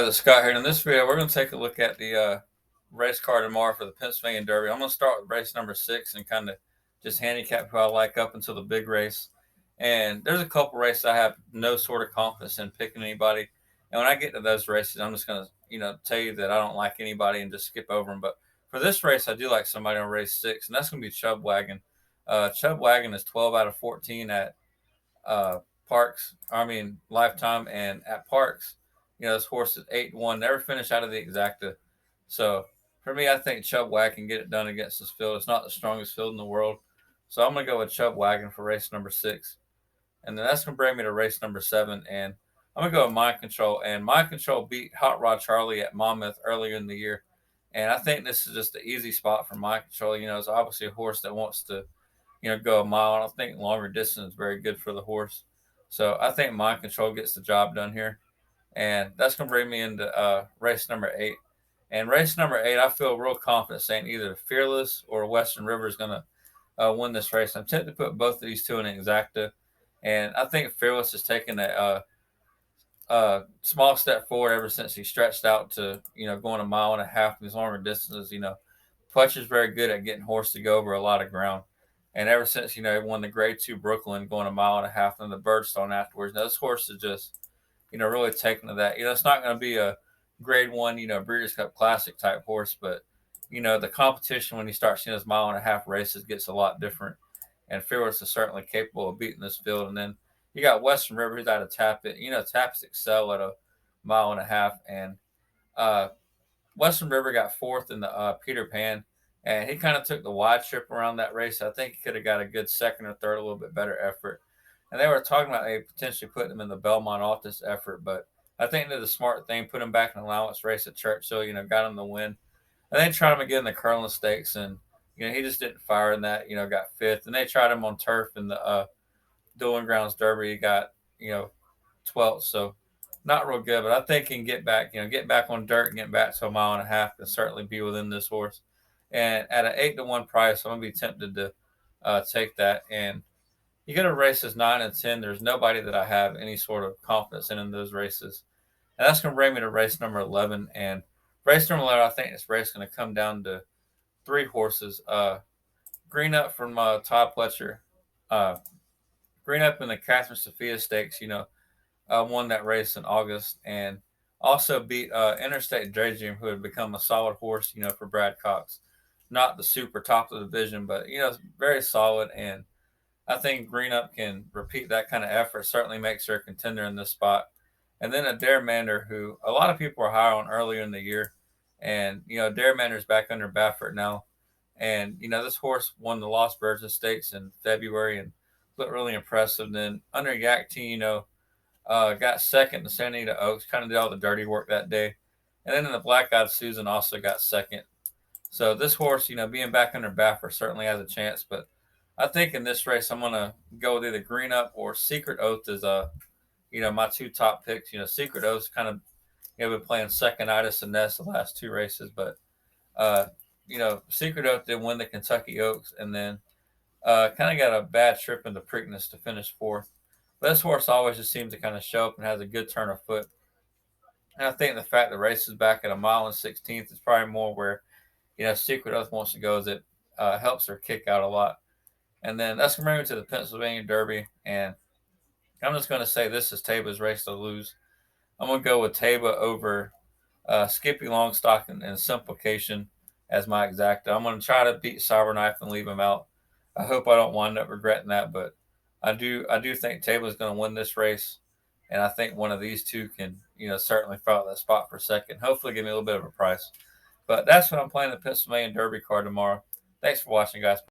Guys, Scott here. In this video, we're going to take a look at the race card tomorrow for the Pennsylvania Derby. I'm going to start with race number 6 and kind of just handicap who I like up until the big race. And there's a couple races I have no sort of confidence in picking anybody. And when I get to those races, I'm just going to, tell you that I don't like anybody and just skip over them. But for this race, I do like somebody on race 6, and that's going to be Chub Wagon. Chub Wagon is 12 out of 14 at Lifetime, and at Parks, this horse is 8-1, never finished out of the exacta. So for me, I think Chub Wagon can get it done against this field. It's not the strongest field in the world, so I'm gonna go with Chub Wagon for race number 6, and then that's gonna bring me to race number 7, and I'm gonna go with Mind Control. And Mind Control beat Hot Rod Charlie at Monmouth earlier in the year, and I think this is just an easy spot for Mind Control. It's obviously a horse that wants to go a mile. I don't think longer distance is very good for the horse. So I think Mind Control gets the job done here. And that's going to bring me into race number 8. And race number 8, I feel real confident saying either Fearless or Western River is going to win this race. I'm tempted to put both of these two in an exacta. And I think Fearless has taken a small step forward ever since he stretched out to, going a mile and a half in these longer distances. Pletch is very good at getting horse to go over a lot of ground. And ever since, he won the grade 2 Brooklyn going a mile and a half and the Birdstone afterwards. Now, this horse is just, really taken to that. It's not going to be a grade 1, Breeders' Cup Classic type horse, but, the competition when you start seeing those mile and a half races gets a lot different. And Fearless is certainly capable of beating this field. And then you got Western River, who's out of Tappet. Tappets excel at a mile and a half. And Western River got 4th in the Peter Pan. And he kind of took the wide trip around that race. I think he could have got a good second or third, a little bit better effort. And they were talking about potentially putting him in the Belmont off this effort. But I think they did the smart thing, put him back in an allowance race at Churchill, got him the win. And they tried him again in the Cotillion Stakes. And, he just didn't fire in that, got 5th. And they tried him on turf in the Dueling Grounds Derby. He got, 12th. So not real good. But I think he can get back on dirt and get back to a mile and a half and certainly be within this horse. And at an 8-1 price, I'm gonna be tempted to take that. And you get to races 9 and 10. There's nobody that I have any sort of confidence in those races, and that's gonna bring me to race number 11. And race number 11, I think this race is gonna come down to 3 horses. Green Up from Todd Pletcher. Green Up in the Catherine Sophia Stakes. Won that race in August, and also beat Interstate Daydream, who had become a solid horse, for Brad Cox. Not the super top of the division, but very solid. And I think Green Up can repeat that kind of effort. Certainly makes her a contender in this spot. And then a Dare Mander, who a lot of people are high on earlier in the year, and Dare Mander's back under Baffert now. And this horse won the Lost Virgin Stakes in February and looked really impressive. And then under Yak T, got second to Santa Anita Oaks, kind of did all the dirty work that day. And then in the Black Eyed Susan also got second. So this horse, being back under Baffert certainly has a chance. But I think in this race, I'm going to go with either Green Up or Secret Oath as my 2 top picks. Secret Oath's kind of, been playing second-itis and Ness the last 2 races. But, Secret Oath did win the Kentucky Oaks and then kind of got a bad trip in the Preakness to finish 4th. But this horse always just seems to kind of show up and has a good turn of foot. And I think the fact the race is back at a mile and 16th is probably more where, Secret Oath wants to go, as it helps her kick out a lot. And then that's going to bring me to the Pennsylvania Derby. And I'm just going to say this is Taba's race to lose. I'm going to go with Taba over Skippy Longstock and Simplification as my exacta. I'm going to try to beat Cyberknife and leave him out. I hope I don't wind up regretting that, but I do think Taba's going to win this race. And I think one of these two can, certainly fill out that spot for second. Hopefully give me a little bit of a price. But that's what I'm playing the Pennsylvania Derby card tomorrow. Thanks for watching, guys.